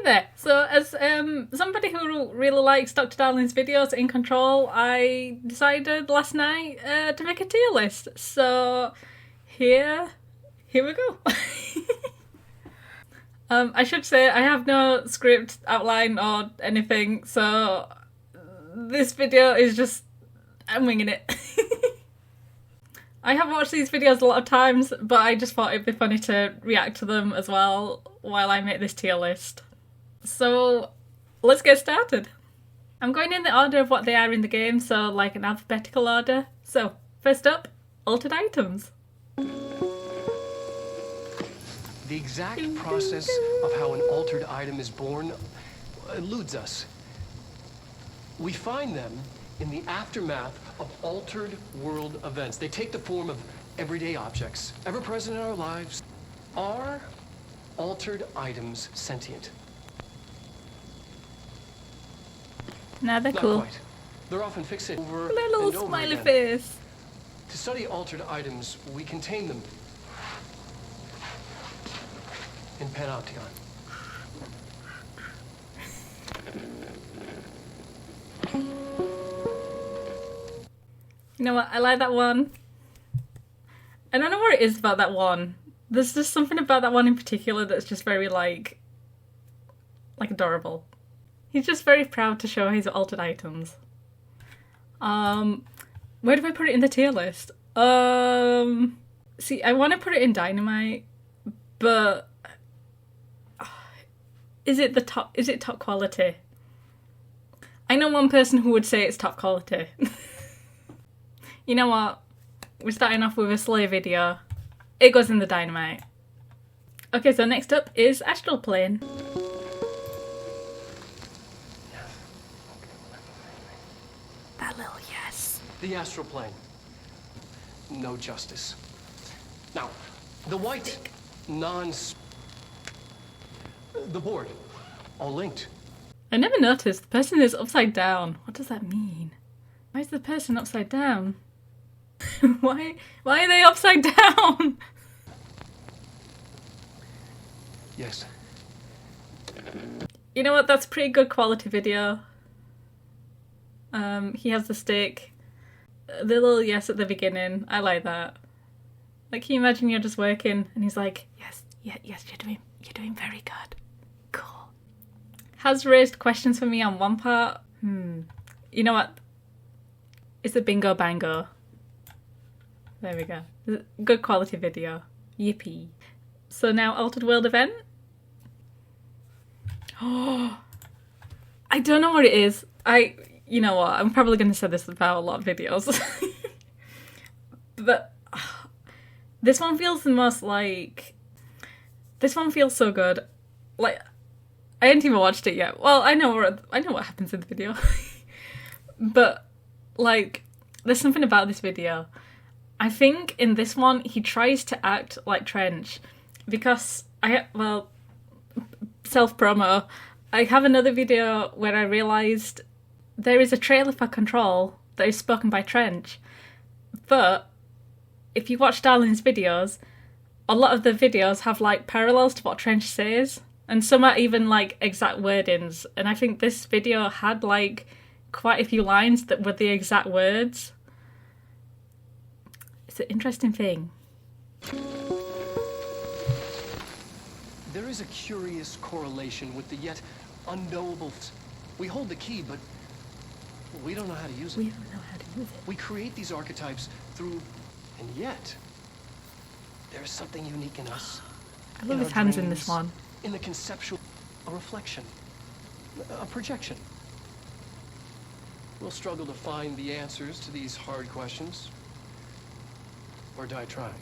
Hey there! So as somebody who really likes Dr. Darling's videos in Control, I decided last night to make a tier list. So here we go. I should say I have no script outline or anything, so this video is just, I'm winging it. I have watched these videos a lot of times, but I just thought it'd be funny to react to them as well while I make this tier list. So let's get started. I'm going in the order of what they are in the game, so like an alphabetical order. So first up, altered items. The exact process of how an altered item is born eludes us. We find them in the aftermath of altered world events. They take the form of everyday objects, ever present in our lives. Are altered items sentient? Nah, they're Not cool. quite. They're often fixated over Little and over smiley again. face. To study altered items, we contain them in Panopticon. You know what? I like that one. I don't know what it is about that one. There's just something about that one in particular that's just very like adorable. He's just very proud to show his altered items. Where do I put it in the tier list? See, I want to put it in Dynamite, but is it top quality? I know one person who would say it's top quality. You know what? We're starting off with a Slay video. It goes in the Dynamite. Okay, so next up is Astral Plane. That little yes. The astral plane. No justice. Now, the white the board, all linked. I never noticed the person is upside down. What does that mean? Why is the person upside down? Why are they upside down? Yes. You know what? That's a pretty good quality video. He has the stick. The little yes at the beginning. I like that. Like, can you imagine you're just working and he's like, yes, you're doing very good. Cool. Has raised questions for me on one part. You know what? It's a bingo bango. There we go. Good quality video. Yippee. So now Altered World event. Oh, I don't know what it is. You know what? I'm probably going to say this about a lot of videos. But this one feels the most like... This one feels so good. Like, I haven't even watched it yet. Well, I know what happens in the video. But, like, there's something about this video. I think in this one, he tries to act like Trench. Because, self-promo, I have another video where I realised there is a trailer for Control that is spoken by Trench. But if you watch Darling's videos, a lot of the videos have like parallels to what Trench says. And some are even like exact wordings. And I think this video had like quite a few lines that were the exact words. It's an interesting thing. There is a curious correlation with the yet unknowable. We hold the key, but we don't know how to use it. We don't know how to use it. We create these archetypes through, and yet, there is something unique in us. I love his hands in this one. In the conceptual, a reflection, a projection. We'll struggle to find the answers to these hard questions, or die trying.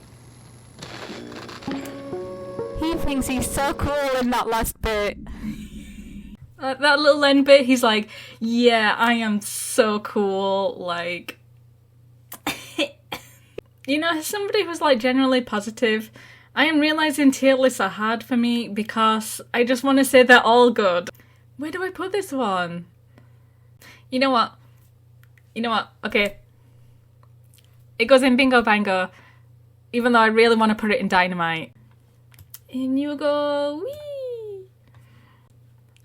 He thinks he's so cool in that last bit. That little end bit, he's like, yeah, I am so cool, like... You know, as somebody who's like generally positive, I am realising tier lists are hard for me because I just want to say they're all good. Where do I put this one? You know what? Okay. It goes in Bingo Bango, even though I really want to put it in Dynamite. In you go, wee!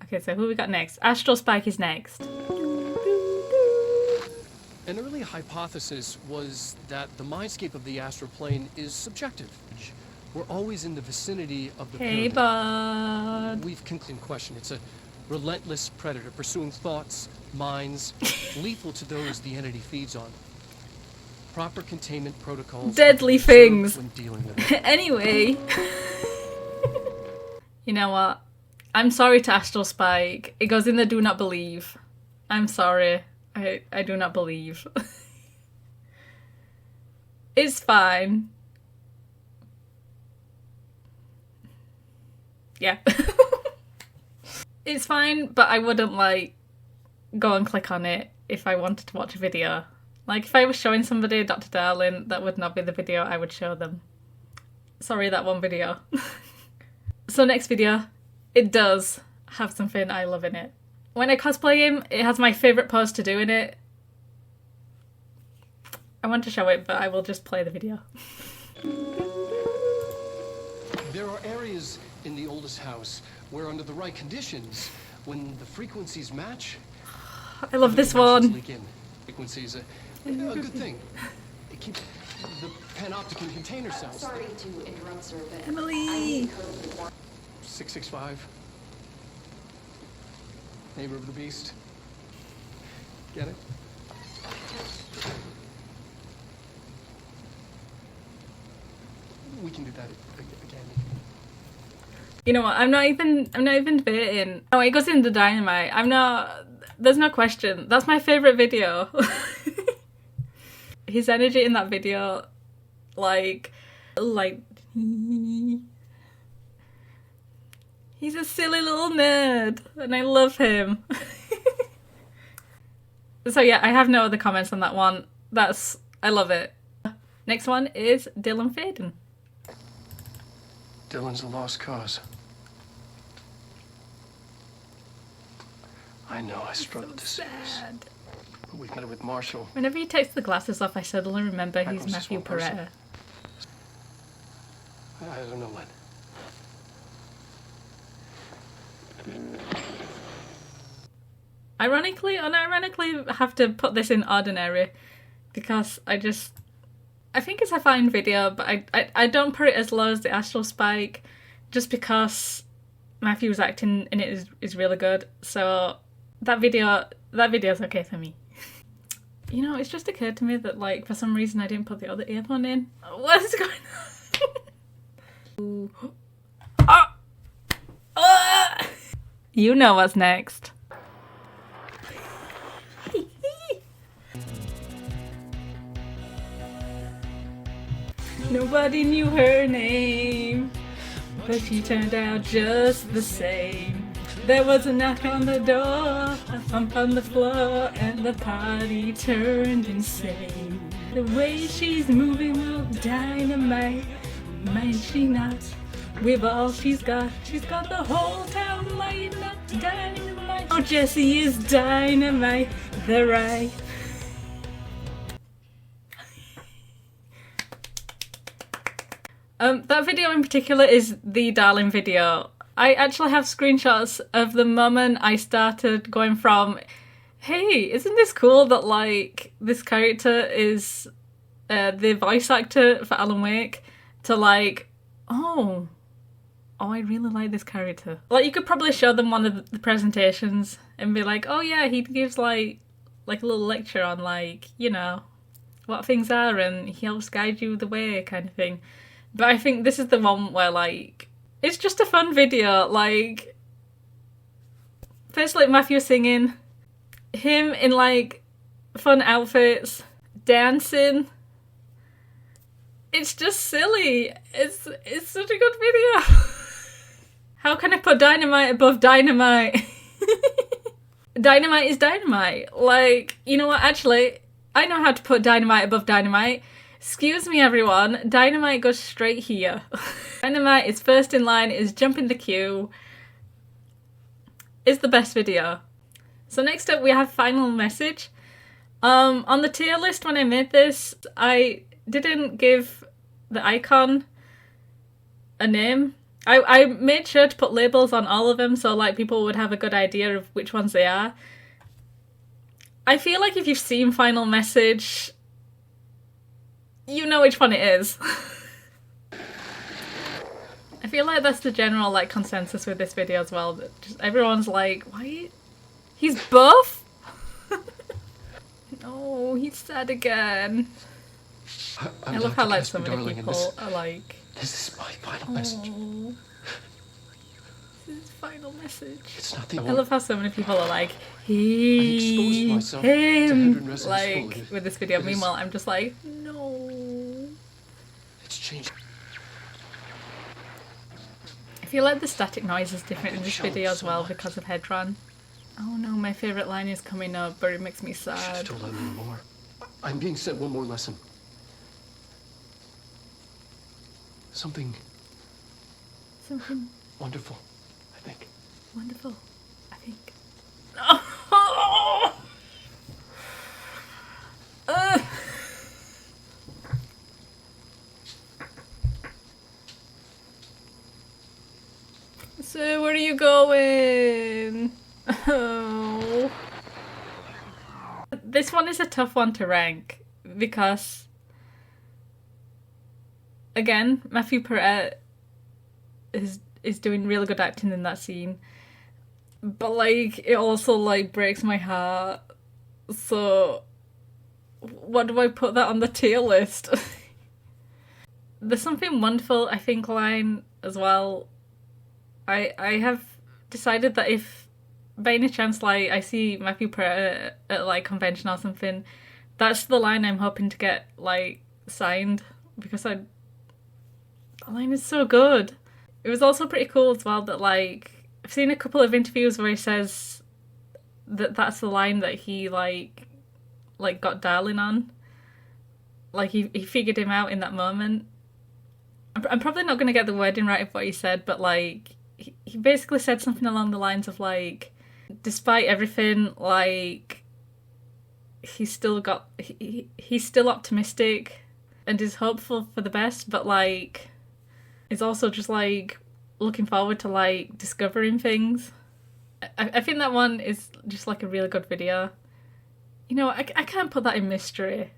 Okay, so who we got next? Astral Spike is next. An early hypothesis was that the mindscape of the astral plane is subjective. We're always in the vicinity of the Hey, pyramid. bud. We've in question. It's a relentless predator pursuing thoughts, minds, lethal to those the entity feeds on. Proper containment protocols. Deadly things. When dealing with it. Anyway. You know what? I'm sorry to Astral Spike. It goes in the do not believe. I'm sorry. I do not believe. It's fine. Yeah. It's fine, but I wouldn't, like, go and click on it if I wanted to watch a video. Like, if I was showing somebody Dr. Darling, that would not be the video I would show them. Sorry, that one video. So next video, it does have something I love in it. When I cosplay him, it has my favourite pose to do in it. I want to show it, but I will just play the video. There are areas in the oldest house where under the right conditions, when the frequencies match... I love this one. Frequencies, a good thing. It keeps the panopticon container cells. Sorry to interrupt, sir, but Emily! 665. Neighbor of the beast. Get it? We can do that again. You know what? I'm not even debating. No, it goes into dynamite. There's no question. That's my favourite video. His energy in that video, like, he's a silly little nerd, and I love him. So yeah, I have no other comments on that one. I love it. Next one is Dylan Faden. Dylan's a lost cause. I know I struggled to say this, Sad. but we've met it with Marshall. Whenever he takes the glasses off, I suddenly remember That he's was just Matthew one person. Peretta. I don't know when. Ironically, unironically, I have to put this in ordinary because I think it's a fine video, but I don't put it as low as the Astral Spike just because Matthew's acting in it is really good. So that video's okay for me. You know, it's just occurred to me that, like, for some reason I didn't put the other earphone in. What is going on? Ah! Ah! You know what's next. Nobody knew her name, but she turned out just the same. There was a knock on the door, a thump on the floor, and the party turned insane. The way she's moving will dynamite, might she not? With all she's got the whole town lighting up. Dynamite. Oh, Jessie is dynamite. They're right. That video in particular is the Darling video. I actually have screenshots of the moment I started going from, hey, isn't this cool that, like, this character is the voice actor for Alan Wake, to, like, oh, I really like this character. Like, you could probably show them one of the presentations and be like, oh yeah, he gives, like a little lecture on, like, you know, what things are, and he helps guide you the way, kind of thing. But I think this is the one where, like, it's just a fun video. Like, first, like, Matthew singing, him in, like, fun outfits, dancing. It's just silly. It's such a good video. How can I put dynamite above dynamite? Dynamite is dynamite. Like, you know what? Actually, I know how to put dynamite above dynamite. Excuse me, everyone. Dynamite goes straight here. Dynamite is first in line, is jumping the queue. It's the best video. So next up we have Final Message. On the tier list when I made this, I didn't give the icon a name. I made sure to put labels on all of them so like people would have a good idea of which ones they are. I feel like if you've seen Final Message, you know which one it is. I feel like that's the general like consensus with this video as well. That just everyone's like, why? He's buff? No, he's sad again. I love how like so many people are like, this is my final message. This is his final message. It's not the I love how so many people are like, exposed myself to him, Hedron resonance like fluid. with this video. It is- Meanwhile, I'm just like, no. It's changed. I feel like the static noise is different in this shown video as so well much. because of Hedron. Oh no, my favourite line is coming up, but it makes me I should have sad. told Eileen more. I'm being sent one more lesson. Something Something wonderful, I think. wonderful, I think. Oh! Ugh. So where are you going? Oh. This one is a tough one to rank because, again, Matthew Perrette is doing really good acting in that scene, but like it also like breaks my heart. So, what do I put that on the tier list? There's something wonderful, I think, line as well. I have decided that if by any chance like I see Matthew Perrette at like convention or something, that's the line I'm hoping to get like signed because the line is so good. It was also pretty cool as well that like I've seen a couple of interviews where he says that that's the line that he like got Darling on. Like he figured him out in that moment. I'm probably not going to get the wording right of what he said, but like he basically said something along the lines of like, despite everything, like he's still optimistic and is hopeful for the best, but like is also just like looking forward to like discovering things. I think that one is just like a really good video. You know, I can't put that in mystery.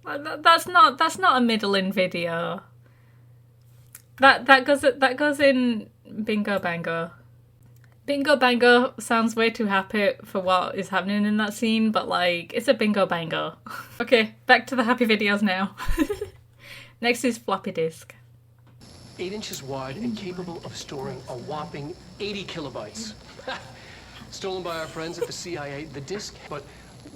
That's not a middling video. That goes in Bingo Bango. Bingo Bango sounds way too happy for what is happening in that scene, but like it's a bingo bango. Okay, back to the happy videos now. Next is floppy disk. 8 inches wide and capable of storing a whopping 80 kilobytes. Stolen by our friends at the CIA, the disk, but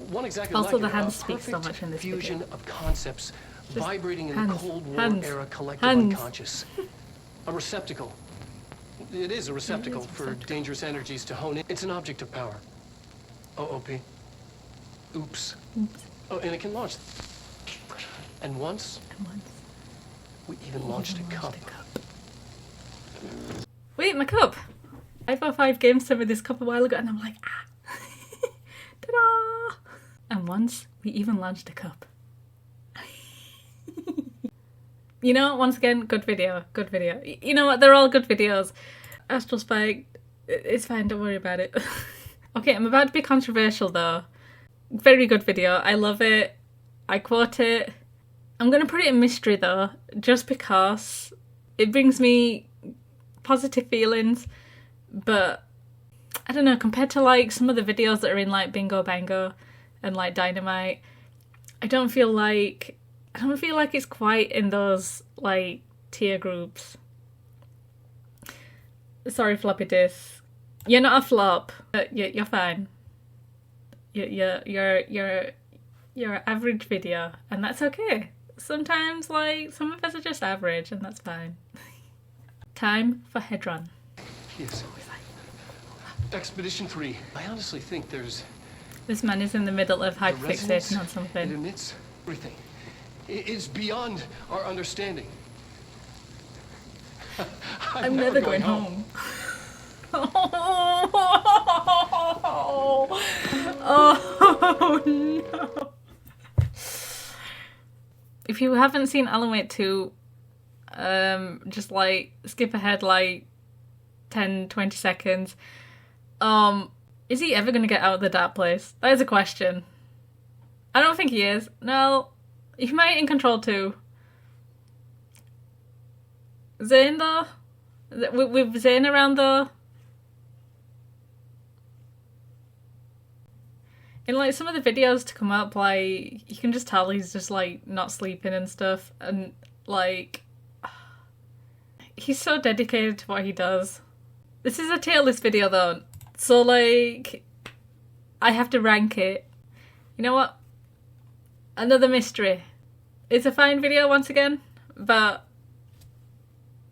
one exactly Also, like the it, hands a speak so perfect much in this fusion video. of concepts Just vibrating in hands, the Cold War hands, era collective hands. unconscious. A receptacle. It is a receptacle for dangerous energies to hone in. It's an object of power. OOP. Oops. Oh, and it can launch. And once, we even launched a cup. Wait, my cup! I bought 5 games with this cup a while ago and I'm like, ah! Ta-da! And once, we even launched a cup. You know, once again, good video, good video. You know what, they're all good videos. Astral Spike, it's fine, don't worry about it. Okay, I'm about to be controversial though. Very good video, I love it. I quote it. I'm gonna put it in mystery though, just because it brings me positive feelings, but I don't know, compared to like some of the videos that are in like Bingo Bango and like Dynamite, I don't feel like it's quite in those like tier groups. Sorry, floppy disk. You're not a flop. You're fine. You're an average video, and that's okay. Sometimes like some of us are just average, and that's fine. Time for Hedron. Yes. Expedition 3. I honestly think there's This man is in the middle of the hyperfixating resonance. on It something. emits everything. It's beyond our understanding. I'm never going home. Oh no. If you haven't seen Alan Wake 2, just like skip ahead like 10-20 seconds. Is he ever gonna get out of the dark place? That is a question. I don't think he is. No, he might in Control 2. Zane though? With Zane around though? In like some of the videos to come up, like you can just tell he's just like not sleeping and stuff, and like he's so dedicated to what he does. This is a tier list video though, so like I have to rank it. You know what? Another mystery. It's a fine video once again, but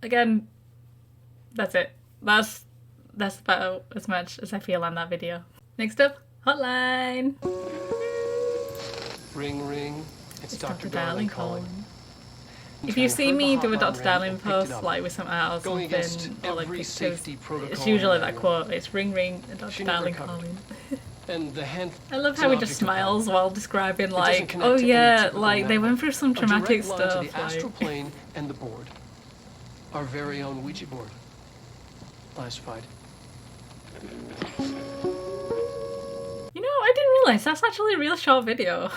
again, that's it. That's about as much as I feel on that video. Next up, hotline. Ring, ring. It's Dr. Darling Darling calling. If you see me do a Dr. Darling picked it post, up. like with some art or Going against something, or like every pictures, safety protocol it's usually that manual. quote. It's ring ring and Dr. She never Darling recovered. calling. And the hand. I love it's how an he just object of power. smiles while describing doesn't like, connect oh to any yeah, typical like they network. went through some A traumatic direct line stuff. to the astral Like, plane and the board. Our very own Ouija board. Classified. you know, I didn't realise that's actually a real short video.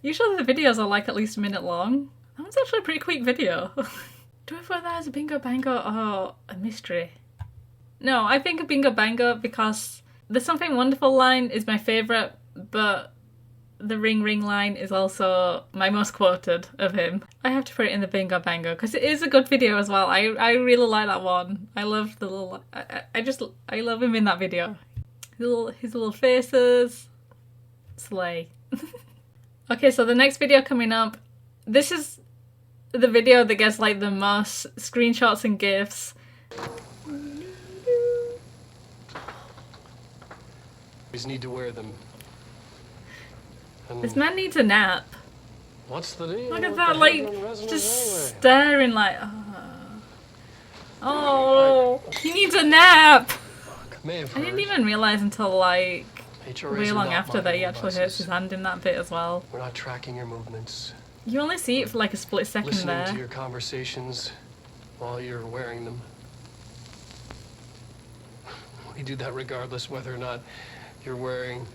Usually the videos are like at least a minute long. That one's actually a pretty quick video. Do I feel that as a bingo bango or a mystery? No, I think a bingo bango because the Something Wonderful line is my favourite, but the ring ring line is also my most quoted of him. I have to put it in the bingo bango because it is a good video as well. I really like that one. I love the little... I love him in that video. His little faces. Slay. Okay, so the next video coming up, this is the video that gets like the most screenshots and gifs. Always need to wear them. And This man needs a nap. what's the deal? Look at with that, the like, head on resonance just anyway? staring like, oh, he needs a nap. May have I didn't heard. even realise until like HRAs way are long not after that he mining actually hurts devices. his hand in that bit as well. We're not tracking your movements. You only see it for like a split second Listening there. to your conversations while you're wearing them. We do that regardless whether or not you're wearing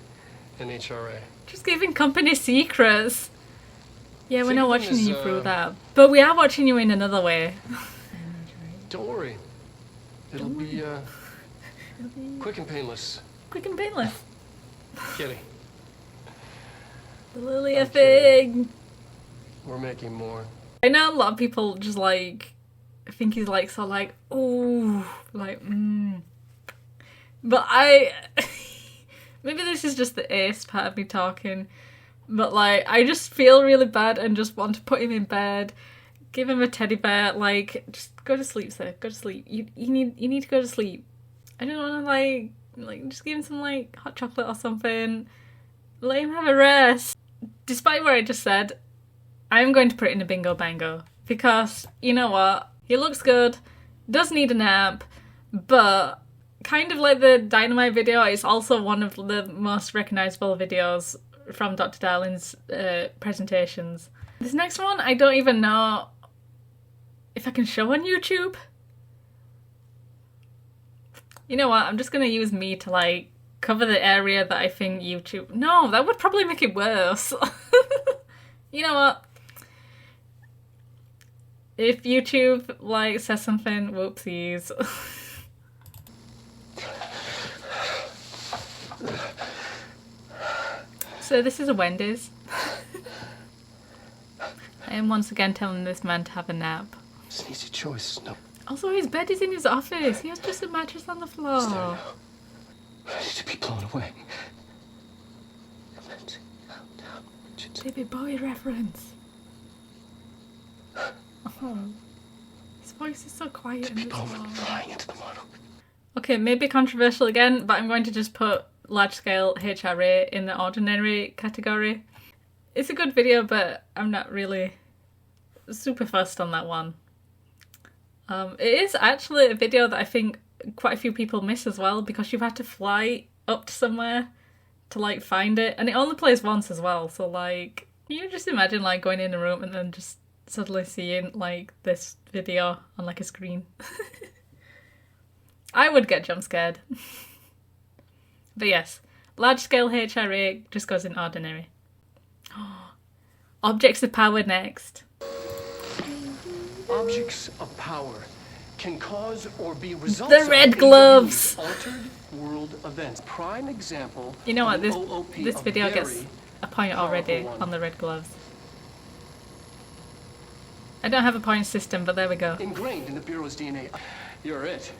an HRA. Just giving company secrets. Yeah, we're not Thinking watching is, you through that. But we are watching you in another way. Don't worry. It'll be quick and painless. Quick and painless. Kidding. The Lilia I'm kidding. thing. We're making more. I know a lot of people just like think he's like so like, ooh, like, But I... Maybe this is just the ace part of me talking. But like, I just feel really bad and just want to put him in bed, give him a teddy bear, like, just go to sleep, sir. Go to sleep. You need to go to sleep. I don't want to like just give him some like hot chocolate or something. Let him have a rest. Despite what I just said, I'm going to put it in a bingo bango because you know what? He looks good, does need a nap, but kind of like the Dynamite video, it's also one of the most recognisable videos from Dr. Darling's presentations. This next one, I don't even know if I can show on YouTube. You know what? I'm just going to use me to like cover the area that I think YouTube... No, that would probably make it worse. You know what? If YouTube like says something, whoopsies. So this is a Wendy's. I am once again telling this man to have a nap. It's an easy choice. No. Also, his bed is in his office. He has just a mattress on the It's there floor. now. Ready to be blown away. David Bowie reference. Oh. His voice is so quiet in Be this blown one. flying into the model. Okay, maybe controversial again, but I'm going to just put large scale HRA in the ordinary category. It's a good video, but I'm not really super fussed on that one. It is actually a video that I think quite a few people miss as well because you've had to fly up to somewhere to like find it, and it only plays once as well. So like, you just imagine like going in a room and then just suddenly seeing like this video on like a screen. I would get jump scared. But yes, large scale HRA just goes in ordinary. Objects of power next. Objects of power can cause or be results The red of gloves. altered world events. Prime example. You know what? of an OOP, This a video very gets a point already powerful one. on the red gloves. I don't have a point system, but there we go. Ingrained in the Bureau's DNA. You're it.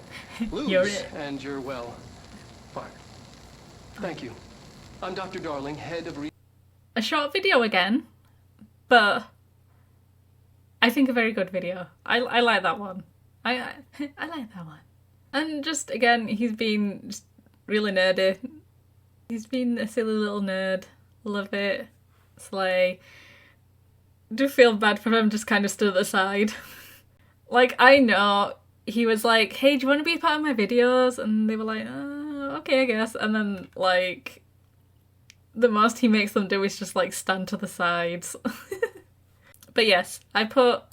Lose, You're it. and you're, well, fired. Thank you. I'm Dr. Darling, head of... A short video again, but I think a very good video. I like that one. I like that one. And just again, he's been just really nerdy. He's been a silly little nerd. Love it. Slay. Do feel bad for him, just kind of stood at the side. Like, I know he was like, hey, do you want to be a part of my videos? And they were like, okay, I guess. And then, like, the most he makes them do is just, like, stand to the sides. But yes, I put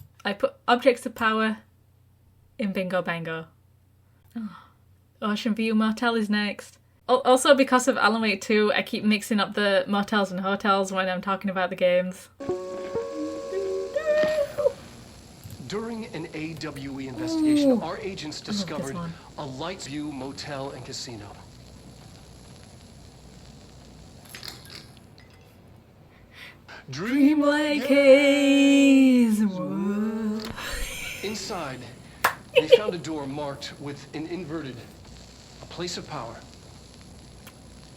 objects of power in Bingo Bango. Oh, Ocean View Motel is next. Also, because of Alan Wake 2, I keep mixing up the motels and hotels when I'm talking about the games. During an AWE investigation, Ooh. our agents this discovered one. a Lights View motel and casino. Dream like haze. Whoa. Inside, they found a door marked with an inverted, a place of power,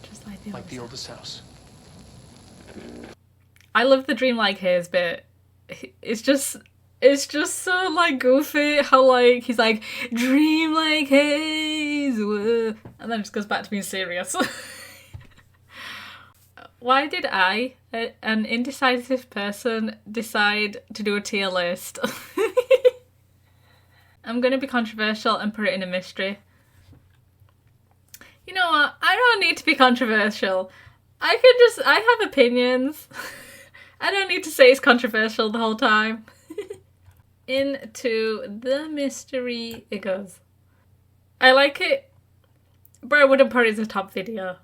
Just like the oldest house. I love the dream like haze bit. It's just so like goofy how like he's like dream like haze, whoa, and then it just goes back to being serious. Why did I, an indecisive person, decide to do a tier list? I'm gonna be controversial and put it in a mystery. You know what? I don't need to be controversial. I have opinions. I don't need to say it's controversial the whole time. Into the mystery it goes. I like it, but I wouldn't put it as a top video.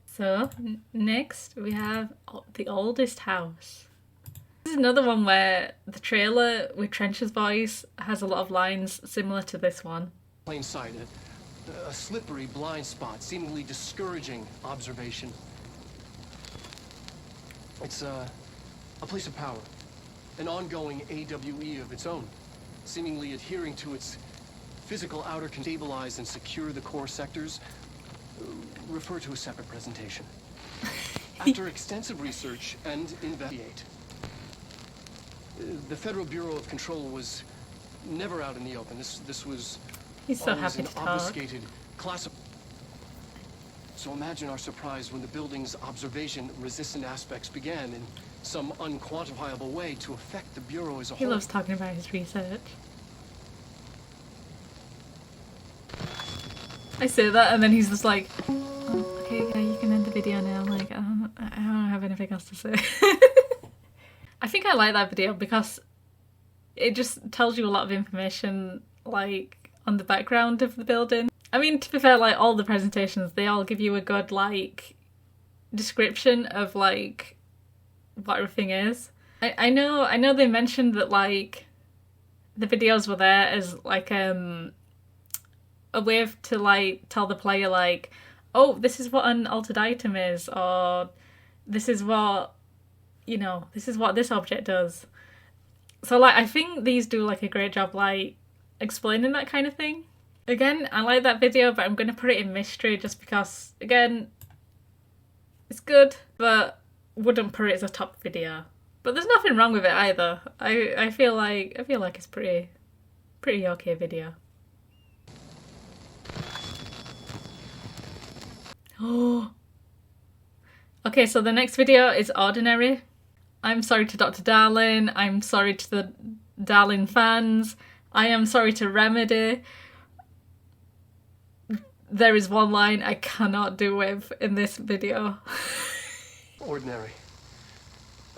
So, next we have The Oldest House. This is another one where the trailer with Trench's voice has a lot of lines similar to this one. Plain sight, a slippery blind spot, seemingly discouraging observation. It's a place of power, an ongoing AWE of its own, seemingly adhering to its physical outer can stabilize and secure the core sectors. Refer to a separate presentation. After extensive research and investigate, the Federal Bureau of Control was never out in the open. This was He's so always happy an to talk. obfuscated class. So imagine our surprise when the building's observation-resistant aspects began in some unquantifiable way to affect the Bureau as a He whole. loves talking about his research. I say that and then he's just like, oh, okay, yeah, you can end the video now. I'm like, I don't have anything else to say. I think I like that video because it just tells you a lot of information, like, on the background of the building. I mean, to be fair, like, all the presentations, they all give you a good, like, description of, like, what everything is. I know they mentioned that, like, the videos were there as, like, a way to, like, tell the player, like, oh, this is what an altered item is, or this is what, you know, this is what this object does. So, like, I think these do, like, a great job, like, explaining that kind of thing. Again, I like that video, but I'm going to put it in mystery just because, again, it's good, but wouldn't put it as a top video. But there's nothing wrong with it either. I feel like it's pretty okay video. Oh. Okay, so the next video is Ordinary. I'm sorry to Dr. Darling. I'm sorry to the Darling fans. I am sorry to Remedy. There is one line I cannot do with in this video. Ordinary.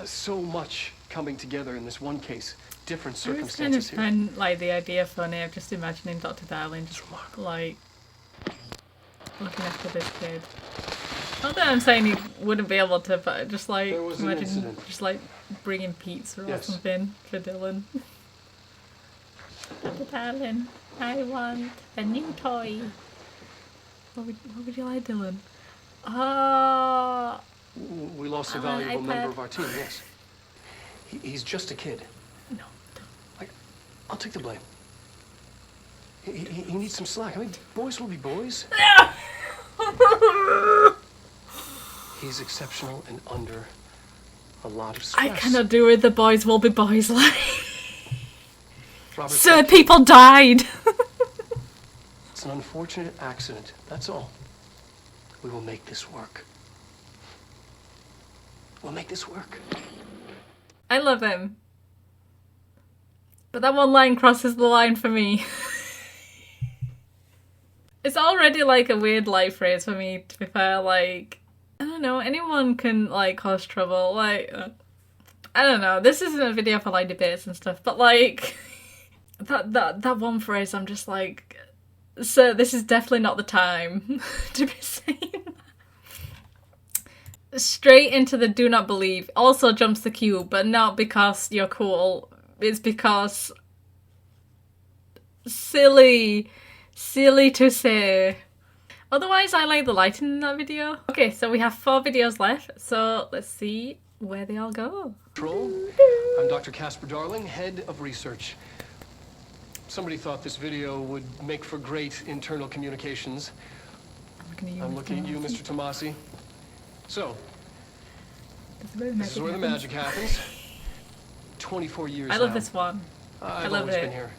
So much coming together in this one case. Different I just kind of circumstances here. find like the idea funny of just imagining Dr. Darling just like looking after this kid. Not that I'm saying he wouldn't be able to, but just like There was an imagine incident. just like bringing pizza or Yes. something for Dylan. Dr. Darling, I want a new toy. What would you like, Dylan? We lost a I want an valuable member iPad. of our team, yes. He's just a kid. No. I'll take the blame. He needs some slack. I mean, boys will be boys. He's exceptional and under a lot of stress. I cannot do it. The boys will be boys. Like, Robert so said, people died. it's an unfortunate accident. That's all. We will make this work. We'll make this work. I love him. But that one line crosses the line for me. It's already like a weird life phrase for me, to be fair. Like, I don't know, anyone can like cause trouble. Like, I don't know. This isn't a video for like debates and stuff, but like that one phrase, I'm just like, so this is definitely not the time to be saying that. Straight into the do not believe. Also jumps the queue, but not because you're cool. It's because silly to say. Otherwise, I like the lighting in that video. Okay, so we have 4 videos left, so let's see where they all go. Control. I'm Dr. Casper Darling, head of research. Somebody thought this video would make for great internal communications. I'm looking at you, Mr. Tomasi. So, this is where the magic happens. 24 years I love now. this one. I've love always it. been here.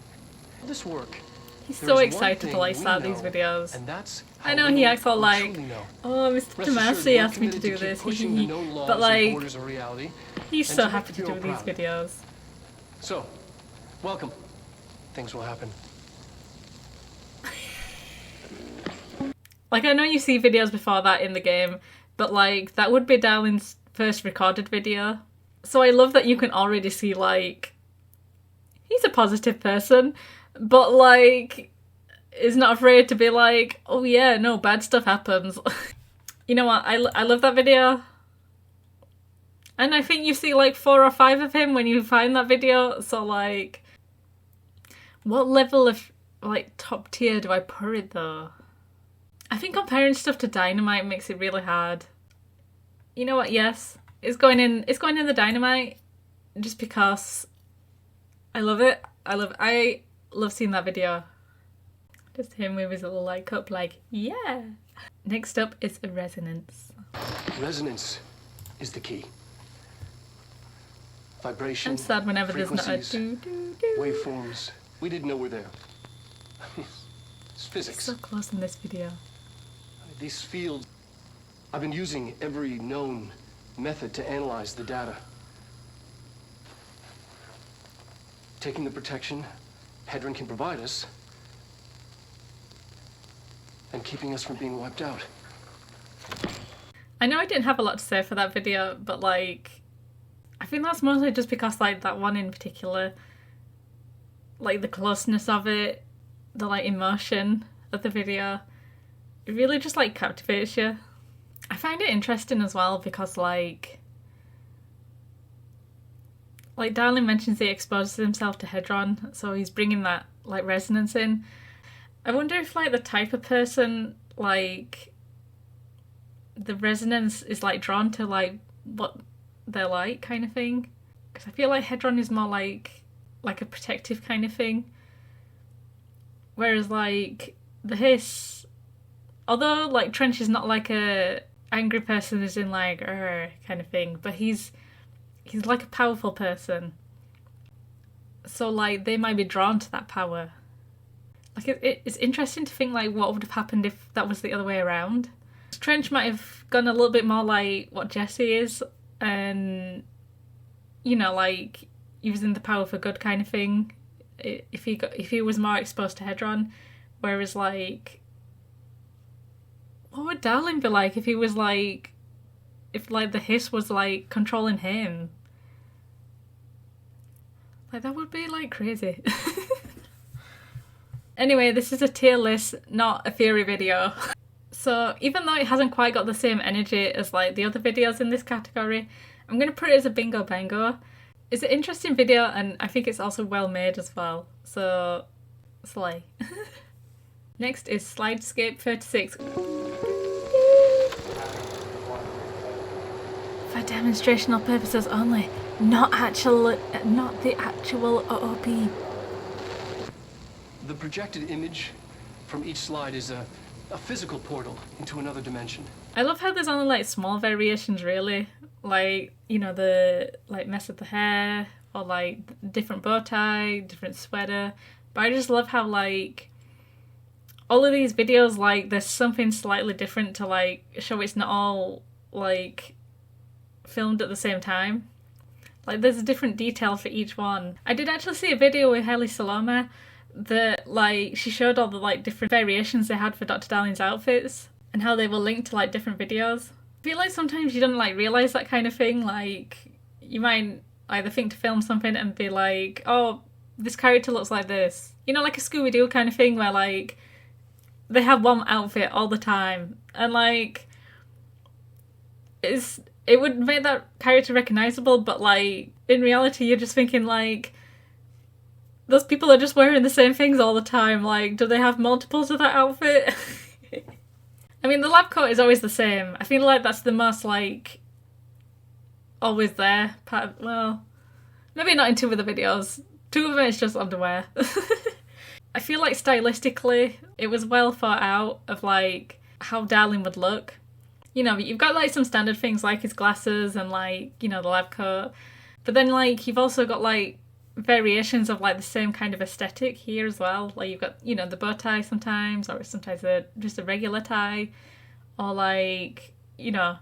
This work. He's There so is one excited to thing like we start these know, videos. And that's I how know he little acts all we like, truly know. oh, Mr. Rest assured, Tomasi we're asked me to committed do keep this, pushing the known laws but and like, borders of reality, he's and so to make happy the to do field these proud. videos. So, welcome. Things will happen. Like, I know you see videos before that in the game, but like, that would be Darling's first recorded video. So I love that you can already see, like, he's a positive person, but like, is not afraid to be like, oh yeah, no, bad stuff happens. You know what, I love that video. And I think you see like 4 or 5 of him when you find that video, so like, what level of like top tier do I put it though? I think comparing stuff to Dynamite makes it really hard. You know what, yes, it's going in the Dynamite just because I love it. I love seeing that video. Just him with his little light cup, like, yeah. Next up is a resonance. Resonance is the key. Vibration. I'm sad whenever there's not a frequencies, do. waveforms. We didn't know were there. It's physics. So close in this video. These fields. I've been using every known method to analyze the data. Taking the protection Hedron can provide us, and keeping us from being wiped out. I know I didn't have a lot to say for that video, but like, I think that's mostly just because like that one in particular, like the closeness of it, the like emotion of the video, it really just like captivates you. I find it interesting as well because like Darling mentions he exposes himself to Hedron, so he's bringing that like resonance in. I wonder if like the type of person like the resonance is like drawn to like what they're like kind of thing, because I feel like Hedron is more like a protective kind of thing, whereas like the Hiss, although like Trench is not like a angry person as in like kind of thing, but he's like a powerful person, so like they might be drawn to that power. Like it's interesting to think like what would have happened if that was the other way around. Trench might have gone a little bit more like what Jesse is, and you know, like using the power for good kind of thing. If he was more exposed to Hedron, whereas like, what would Darling be like if he was like, if like the Hiss was like controlling him? Like, that would be, like, crazy. Anyway, this is a tier list, not a theory video. So, even though it hasn't quite got the same energy as, like, the other videos in this category, I'm going to put it as a bingo bango. It's an interesting video, and I think it's also well made as well. So, slay. Next is Slidescape 36. For demonstrational purposes only, not the actual OOP. The projected image from each slide is a physical portal into another dimension. I love how there's only like small variations really. Like, you know, the like mess of the hair or like different bow tie, different sweater. But I just love how like all of these videos, like there's something slightly different to like show it's not all like filmed at the same time. Like there's a different detail for each one. I did actually see a video with Heli Salome that like she showed all the like different variations they had for Dr. Darling's outfits and how they were linked to like different videos. I feel like sometimes you don't like realise that kind of thing. Like you might either think to film something and be like, oh, this character looks like this. You know, like a Scooby-Doo kind of thing where like they have one outfit all the time and like it would make that character recognisable, but like in reality you're just thinking like those people are just wearing the same things all the time. Like, do they have multiples of that outfit? I mean, the lab coat is always the same. I feel like that's the most, like, always there part of, well, maybe not in two of the videos. Two of them is just underwear. I feel like stylistically, it was well thought out of, like, how Darling would look. You know, you've got, like, some standard things like his glasses and, like, you know, the lab coat. But then, like, you've also got, like, variations of like the same kind of aesthetic here as well. Like you've got, you know, the bow tie sometimes, or sometimes just a regular tie, or like, you know,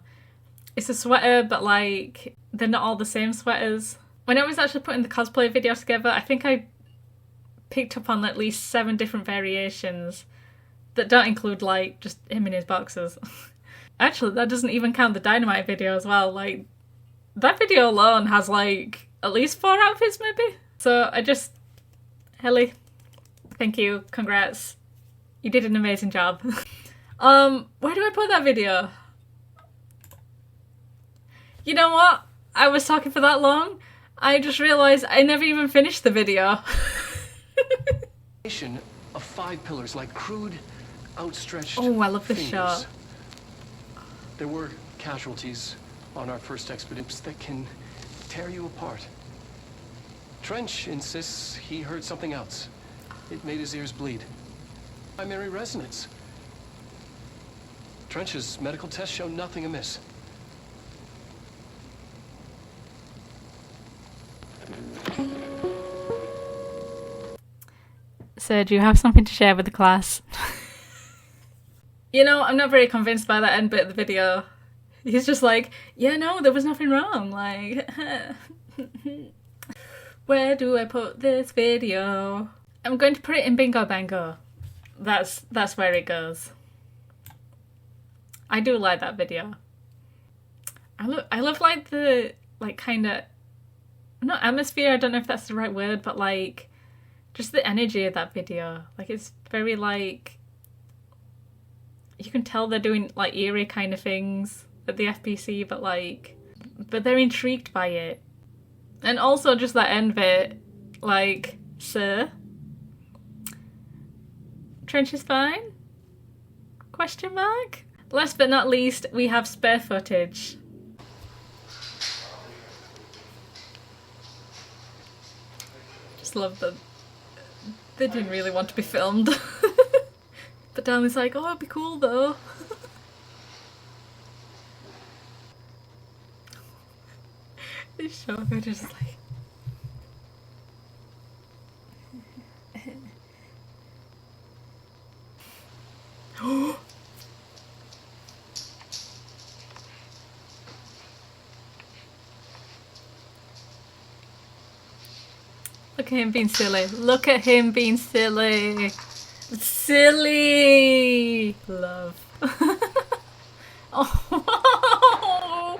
it's a sweater but like they're not all the same sweaters. When I was actually putting the cosplay video together, I think I picked up on at least 7 different variations that don't include like just him in his boxers. Actually, that doesn't even count the Dynamite video as well. Like that video alone has like at least 4 outfits maybe. So Heli, thank you, congrats. You did an amazing job. Where do I put that video? You know what? I was talking for that long. I just realised I never even finished the video. Of 5 pillars like crude, outstretched Oh, I love this fingers. shot. There were casualties on our first expeditions that can tear you apart. Trench insists he heard something else. It made his ears bleed. Primary resonance. Trench's medical tests show nothing amiss. So, do you have something to share with the class? You know, I'm not very convinced by that end bit of the video. He's just like, yeah, no, there was nothing wrong. Like, where do I put this video? I'm going to put it in Bingo Bango. That's where it goes. I do like that video. I love like the like kind of not atmosphere. I don't know if that's the right word, but like just the energy of that video. Like it's very like you can tell they're doing like eerie kind of things at the FPC, but they're intrigued by it. And also just that end bit, like, sir, Trench is fine? Question mark? Last but not least, we have spare footage. Just love that they didn't really want to be filmed. But Darling's like, oh, it'd be cool though. This show, they're just like... Look at him being silly. Look at him being silly. Silly! Love. Oh,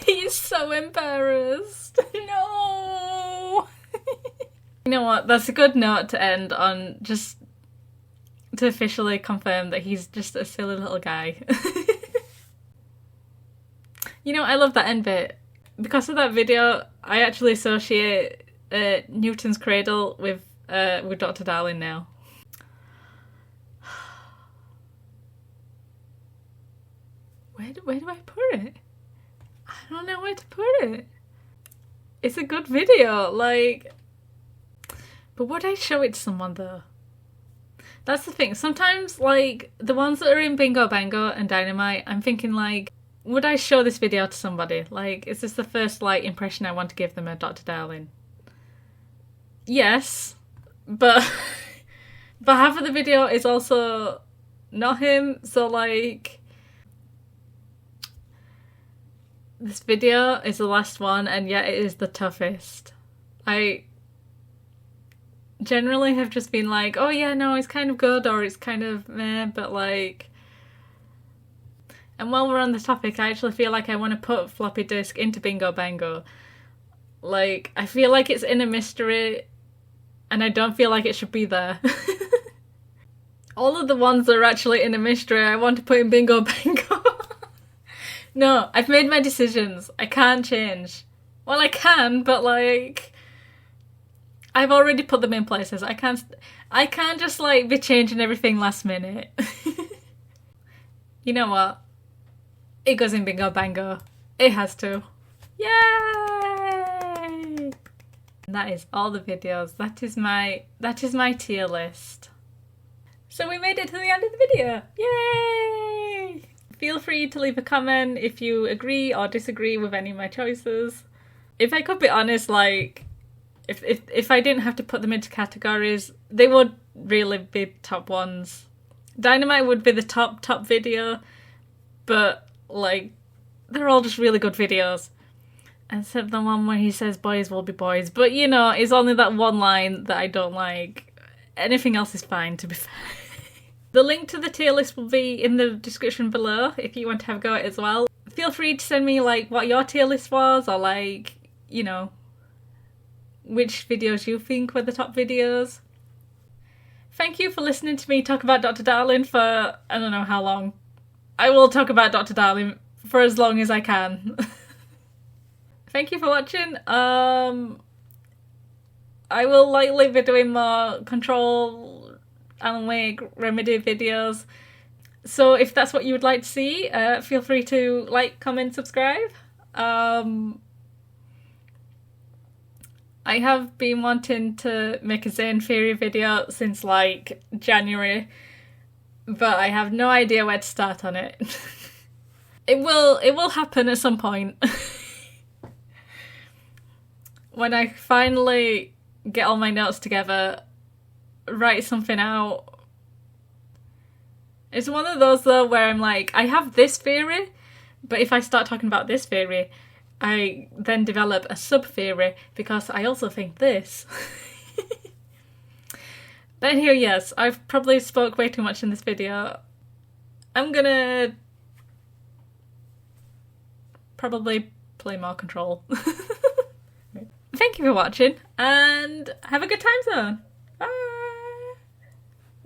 he's so embarrassed. No! know what? That's a good note to end on, just to officially confirm that he's just a silly little guy. You know, I love that end bit. Because of that video, I actually associate Newton's Cradle with Dr. Darling now. Where do I put it? I don't know where to put it. It's a good video, like... But would I show it to someone, though? That's the thing. Sometimes, like, the ones that are in Bingo Bango and Dynamite, I'm thinking, like, would I show this video to somebody? Like, is this the first, like, impression I want to give them of Dr. Darling? Yes, but... but half of the video is also not him, so, like... This video is the last one, and yet it is the toughest. I generally have just been like, oh yeah, no, it's kind of good, or it's kind of meh, but like... And while we're on the topic, I actually feel like I want to put floppy disk into Bingo Bango. Like, I feel like it's in a mystery, and I don't feel like it should be there. All of the ones that are actually in a mystery, I want to put in Bingo Bango. No, I've made my decisions. I can't change. Well, I can, but like... I've already put them in places. I can't just like be changing everything last minute. You know what? It goes in Bingo Bango. It has to. Yay! And that is all the videos. That is my tier list. So we made it to the end of the video. Yay! Feel free to leave a comment if you agree or disagree with any of my choices. If I could be honest, like, if I didn't have to put them into categories, they would really be top ones. Dynamite would be the top video, but, like, they're all just really good videos. Except the one where he says boys will be boys. But, you know, it's only that one line that I don't like. Anything else is fine, to be fair. The link to the tier list will be in the description below if you want to have a go at it as well. Feel free to send me, like, what your tier list was, or, like, you know, which videos you think were the top videos. Thank you for listening to me talk about Dr. Darling for I don't know how long. I will talk about Dr. Darling for as long as I can. Thank you for watching. I will likely be doing more Control Alan Wake Remedy videos. So if that's what you would like to see, feel free to like, comment, subscribe. I have been wanting to make a Zane Theory video since like January, but I have no idea where to start on it. It will happen at some point. When I finally get all my notes together, write something out. It's one of those though where I'm like, I have this theory, but if I start talking about this theory, I then develop a sub-theory because I also think this. But anyway, yes, I've probably spoke way too much in this video. I'm gonna probably play more Control. Thank you for watching, and have a good time zone. Bye!